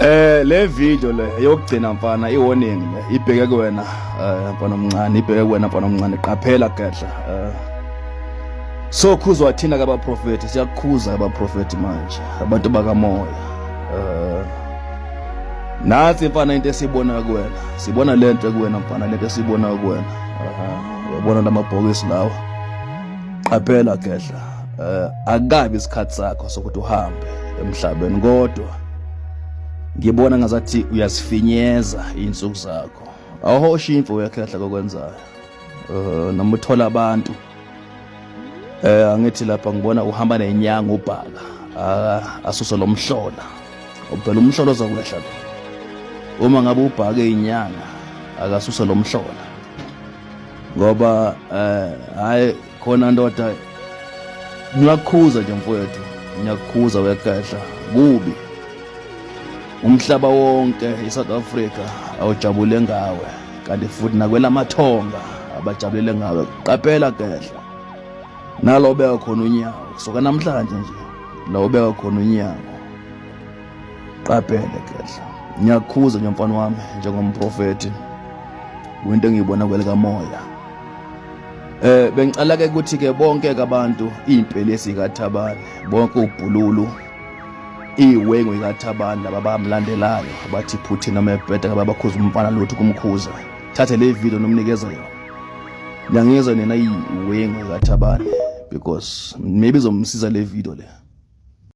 Le video le yokugcina mfana iwarning le ibheke kuwena mfana omncane, ibheke kuwena mfana omncane, qaphela gedla. Sokhuzwa thina kabaprofeti, siyakukhuza abaprofeti manje, abantu bakamoya. Nathi mfana into esibona kuwena, sibona lento kuwena mfana, lento esibona kuwena. Uyabona lamabhokisi lawa, qaphela gedla. Akabi isikhathi sakho sokuthi uhambe emhlabeni, kodwa ngibona ngazathi uyasifinyeza insuku zakho. Awuhoshi imfo uyakhehla kokwenzayo. Noma uthola abantu angithi lapha ngibona uhamba nenyanga ubhaka asuse lo mhlola. Uphela umhlola ozakwehla lo. Uma ngabe ubhake inyanga akasuse lo mhlola. Ngoba hayi khona ndoda ngiyakukhuza nje mfowethu, ngiyakukhuza wekhehla kubi. Umhlaba wonke iSouth Africa awujabule ngawe, kanti futhi nakwelamathonga abajabulele ngawe. Qaphela gedla, nalo beka khona unyawo, soka namhlanje nje la ubeka khona unyawo. Qaphela gedla, ngiyakukhuza nje mfana wami njengomprofeti, kwinto engiyibona kweleka moya. Bengicela ke ukuthi ke bonke abantu impela esikaThabane, bonke ubhululu iwengu ikaThabane laba bamlandelayo abathi phuthi noma ebheda abakhuza umfana lutho kumkhuza, thathe le video nomnikeza yona. Ngiyangizwa nina iwengu ikaThabane because maybe izomsiza le video le.